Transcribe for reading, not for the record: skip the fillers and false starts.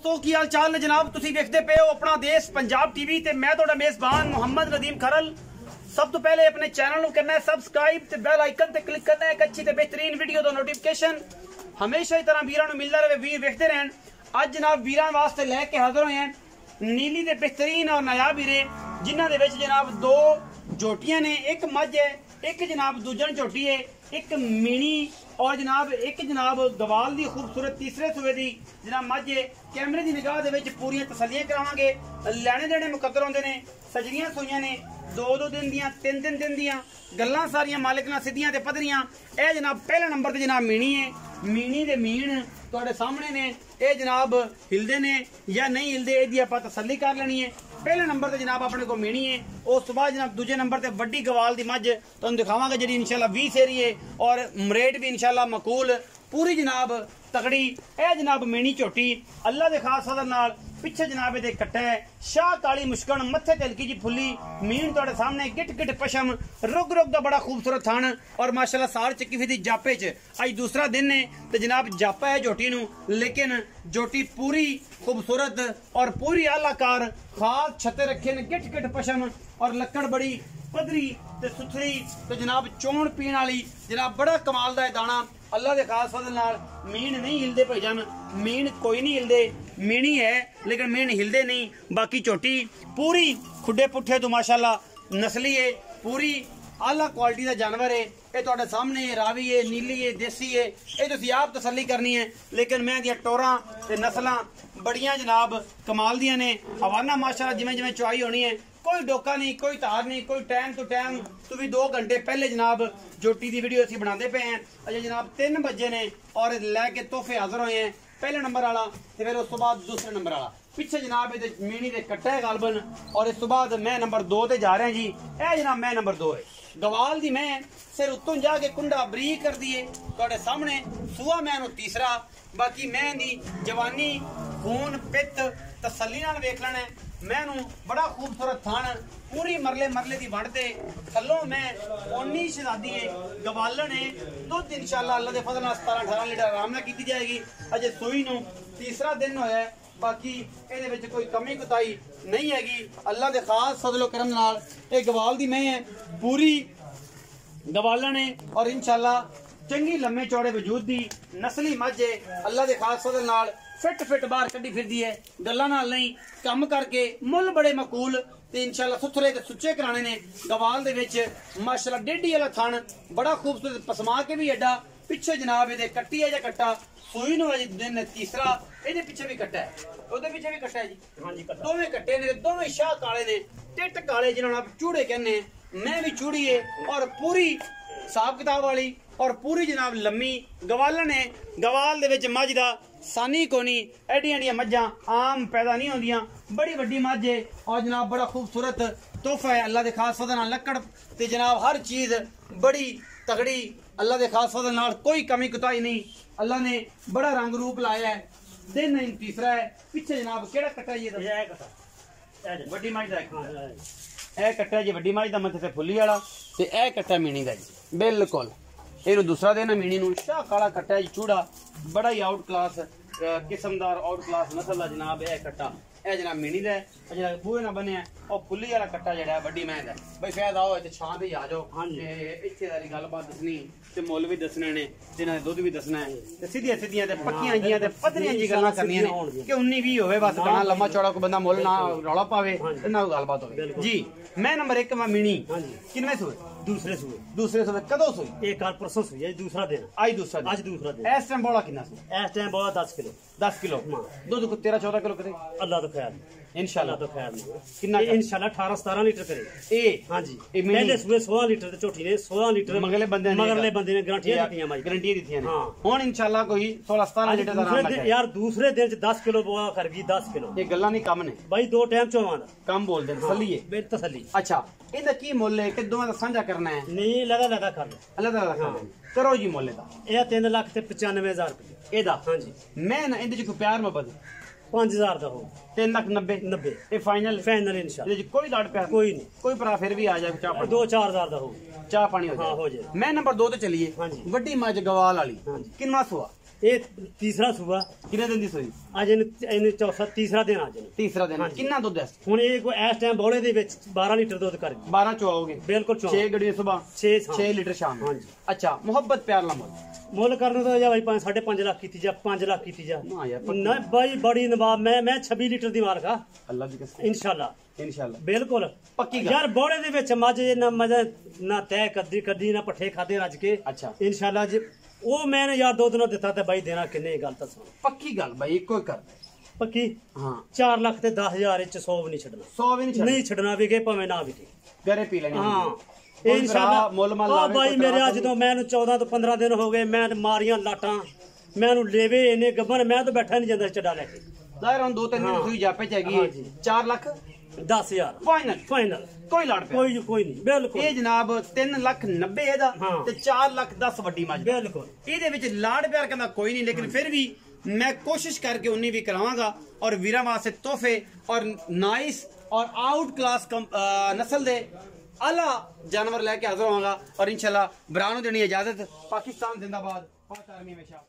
दोस्तों की हाल चाल ने जनाब तुसी देखते पे हो अपना देश पंजाब टीवी ते मैं ਤੁਹਾਡਾ मेजबान मोहम्मद नदीम खरल। सब तो पहले अपने चैनल ਨੂੰ करना है सबसक्राइब ते बेल आइकन ते क्लिक करना है एक अच्छी ते बेहतरीन वीडियो दा नोटिफिकेशन हमेशा ही तरह वीरां ਨੂੰ मिलदा रहे वीर देखते रहन। आज जनाब वीरां वास्ते लेके हाजिर होए हैं नीली ते बेहतरीन और नायाब हीरे जिन्हां दे विच जनाब दो जोटियां ने, एक मझ है, एक जनाब दूजन झोटी है, एक मीणी और जनाब एक जनाब गवाल दी खूबसूरत तीसरे सूबे दी जनाब मझ है। कैमरे की निगाह दे विच पूरी तसल्लियां करावांगे। लैने देने मुकद्दर होंदे ने, सजरियां सोइयां ने, दो दिन दियां तीन दिन दियां गल्लां सारियां मालिक नाल सिद्धियां ते पधरियां। ए जनाब पहले नंबर ते जनाब मीणी है, मीणी दे मीण तुहाडे सामने ने। ये जनाब हिलदे ने या नहीं हिलदे इहदी आपां तसल्ली कर लेनी है। पहले नंबर ते जनाब अपने को मीणी है, उस तो बाद जनाब दूजे नंबर ते वड्डी गवाल दी मझ तुहानूं दिखावांगा जिहड़ी इंशाल्लाह 20 सेरी है और रेट भी इंशाल्लाह मकूल पूरी जनाब तगड़ी। ए जनाब मीणी झोटी अल्लाह दे खास फज़ल नाल पिछे जनाब दे कट्टा है, शाह काली मुश्कन मत्थे ते हल्की जी फुल्ली मीन तुहाडे सामने गिट गिट पशम रुग रुग दा बड़ा खूबसूरत थान और माशाल्लाह सार चक्की फिर जापे च अज दूसरा दिन है तो जनाब जापा है झोटी नू, लेकिन झोटी पूरी खूबसूरत और पूरी आलाकार खास छते रखे ने गिट गिट पशम और लक्कड़ बड़ी पधरी ते सुथरी ते जनाब चोण पीण वाली जनाब बड़ा कमाल दा दाना अल्लाह दे खास फज़ल नाल। मीन नहीं हिलदे भाईजान, मीन कोई नहीं हिलदे, मीणी है लेकिन मीन हिलदे नहीं। बाकी झोटी पूरी खुडे पुठे तो माशाल्लाह नस्ली है, पूरी आला क्वालिटी का जानवर है। ये तुहाडे सामने रावी है, नीली है, देसी है, ये तुसीं आप तसल्ली करनी है। लेकिन मैं दियां टोरां ते नस्लां बड़ियां जनाब कमाल दियां ने। हवाना माशाल्लाह जिवें जिवें चुआई होनी है, कोई डोका नहीं, कोई धार नहीं, कोई टाइम टू टाइम तो भी 2 घंटे पहले जनाब झोटी की वीडियो असीं बनाते पे हैं। अजे जनाब 3 बजे ने और लैके तोहफे हाजिर होए हैं। पहले नंबर वाला ते फिर उस तो बाद दूसरे नंबर वाला पिछे जनाब ये मीणी दे कट्टा है गालबन और इस तो बाद मैं नंबर 2 ते जा रहा जी। ए जनाब मैं नंबर 2 है गवाल दी मैं सिर उत्तों जाके कुंडा बरीक कर दिए तुहाडे सामने सूआ मैं तीसरा। बाकी मैं दी जवानी खून पित्त तसल्ली नाल वेख लेना है। मैनू बड़ा खूबसूरत थान पूरी मरले मरले दी वंडते थल्लों मैं ओनी शहजादी है गवालन है। दुध इंशाल्लाह अल्लाह दे फज़ल नाल 17-18 लीटर आराम नाल कीती जाएगी। अजे सूई नू तीसरा दिन होया है, बाकी इहदे विच कोई कमी कुताई नहीं हैगी अल्लाह दे खास फज़लो करम नाल। ये गवाल दी मैं है पूरी गवालन है और इंशाल्लाह चंगी लम्मे चौड़े वजूद दी नस्ली मझ है। अल्लाह दे खास फज़ल नाल फिट बाहर कड्डी फिरदी है, गल्लां नाल नहीं कम करके मुल बड़े मकूल ते इंशाल्लाह सुथरे ते सुच्चे कराने ने। गवाल दे विच माशाल्लाह डेढ़ी वाला थान बड़ा खूबसूरत पसमा के भी एडा पिछे जनाब ये कट्टी है या कट्टा सूई नु दिन तीसरा ये पिछे भी कट्टा है, ओदे पिछे भी कट्टा है जी। हाँ जी दोवें कट्टे ने, दोवें शाह काले ने, टिट काले जिन्होंने आप चूड़े कहने। मैं भी चूड़ी है और पूरी हिसाब किताब वाली और पूरी जनाब लम्मी गवालन है। गवाल दे विच मझ दा सानी कोनी, एडियां एडियां मझां आम पैदा नहीं होंदियां, बड़ी वड्डी मझ है और जनाब बड़ा खूबसूरत तोहफा है अल्लाह दे खास फज़ल नाल। लक्कड़ ते जनाब हर चीज बड़ी तगड़ी अल्लाह दे खास फज़ल नाल, कोई कमी कुताई नहीं। अल्लाह ने बड़ा रंग रूप लाया है। दिन नहीं तीसरा है पिछे जनाब केड़ा कट्टा जी वड्डी मझ दा ए कट्टा जी वड्डी मझ दा मथे ते फुल्ली वाला ते ए कट्टा मीणी दा जी बिल्कुल। इहनूं दूसरा दिन मीणी नूं शाह काला कट्टा जी चूड़ा बड़ा ही आउट क्लास किस्मदार आउट क्लास नस्ल दा जनाब ए कट्टा ए जनाब मीणी दा जनाब बूहे ना बने और फुल्ली वाला कट्टा जिहड़ा वड्डी मैं दा। भाई फैद आओ इत्थे छां ते आ जाओ। हां जी इत्थे दी गलबात दसनी ते मुੱਲ भी दसने ने ते इन्हां दे दुध भी दसना है ते सीधियां सीधियां ते पक्कियां जियां ते पधरियां जी गल्लां करनियां ने कि 19-20 होवे बस गाना लम्मा चौड़ा कोई बंदा मुੱਲ ना रौला पावे ते ना गलबात होवे जी। मैं नंबर 1 में मीणी किन्ने सूए दूसरे सूए कदों सूई एक कल परसों सूई है दूसरा दिन आज दूसरा दिन। इस टाइम बोला कितना इस टाइम बोला 10 किलो दूध को 13-14 किलो करे अल्लाह तो खैर इंशाल्लाह तो खैर कितना इंशाल्लाह 18-17 लीटर करे ए। हां जी पहले सूए 16 लीटर ते झोटी ने 16 लीटर मगरले बंदे ने गारंटियां दित्तियां ने हुन इंशाल्लाह कोई 16-17 लीटर दा आराम लगा यार। दूसरे दिन च 10 किलो बोला कर भी 10 किलो ये गल्ला नहीं कम ने भाई 2 टाइम चोवां दा कम बोल दे तसल्ली है मेरी तसल्ली। अच्छा इहदा की मुੱਲ है कि दोवां दा साझा करना है नहीं लगा कर अल्लाह करो जी मुੱਲ दा ਇਹ 3 ਲੱਖ ਤੇ 95000 ਰੁਪਏ ਇਹਦਾ। ਹਾਂਜੀ ਮੈਂ ਨਾ ਇਹਦੇ ਚ ਕੋਈ ਪਿਆਰ ਮੁਹੱਬਤ 5000 ਦਾ ਹੋ 3 ਲੱਖ 90 ਇਹ ਫਾਈਨਲ ਇਨਸ਼ਾਅੱਲਾ ਇਹਦੇ ਚ ਕੋਈ ਲੜ ਪਿਆਰ ਕੋਈ ਨਹੀਂ, ਕੋਈ ਭਰਾ ਫਿਰ ਵੀ ਆ ਜਾਏ ਚਾਹ 2-4000 ਦਾ ਹੋ ਚਾਹ ਪਾਣੀ ਹੋ ਜਾਏ। ਹਾਂ ਹੋ ਜਾਏ। ਮੈਂ ਨੰਬਰ 2 ਤੇ ਚੱਲੀਏ। ਹਾਂਜੀ ਵੱਡੀ ਮੱਝ ਗਵਾਲ ਵਾਲੀ ਕਿੰਨਾ ਸੁਆ ये तीसरा सूबा कितने दिन दी सोई अज इन चौथा तीसरा दिन अज तीसरा दिन कितना दुध है हुण ये इस टाइम बौले दे विच 12 लीटर दुध कर 12 चुआओगे बिल्कुल 6 गड्डियां सुबह 6 लीटर शाम हाँ जी। अच्छा मोहब्बत प्यार ला मुल करने तो या भाई 5.5 लाख की जा 5 लाख की जा ना यार ना भाई बड़ी नवाब मैं 26 लीटर दी मार का अल्लाह दी कसम इंशाल्लाह बिल्कुल पक्की यार बौले दे विच मज ना मजा ना तय कदी ना पट्ठे खादे रज के अच्छा इंशाल्लाह जी वो मैंने यार 2 दिन दिता ते भाई देना किन्ने गल दस पक्की गल भाई एको कर पक्की हां 4 लाख ते 10,000 च 100 भी नहीं छड़ना 100 भी नहीं छड़ना भी के भाਵੇਂ ना भी घरे पी लेंगे हां इंशाल्लाह मोल माल लावे भाई मेरे आज तो मैंने 14 तो 15 दिन हो गए मैं मारियां लाटां मैंने लेवे इन्ने गब्बन मैं तो बैठा नहीं जांदा चड़ा लेके दायर हम 2-3 दिन सुई जापे चाहिए 4 लाख 10,000 फाइनल कोई लाड़ पे कोई नहीं बिल्कुल ये जनाब 3,90,000 ਇਹਦਾ ਤੇ 4,10,000 ਵੱਡੀ ਮੱਝ बिल्कुल ਇਹਦੇ ਵਿੱਚ ਲਾੜ ਪਿਆਰ ਕਹਿੰਦਾ ਕੋਈ ਨਹੀਂ ਲੇਕਿन फिर भी मैं कोशिश करके उन्नी भी करावांगा और वीरा वास्ते तोहफे और नाइस और आउट क्लास नस्ल दे आला जानवर लेके हाजिर होवांगा और इंशाल्लाह भरा नूं देनी इजाजत पाकिस्तान जिंदाबाद पाक आर्मी हमेशा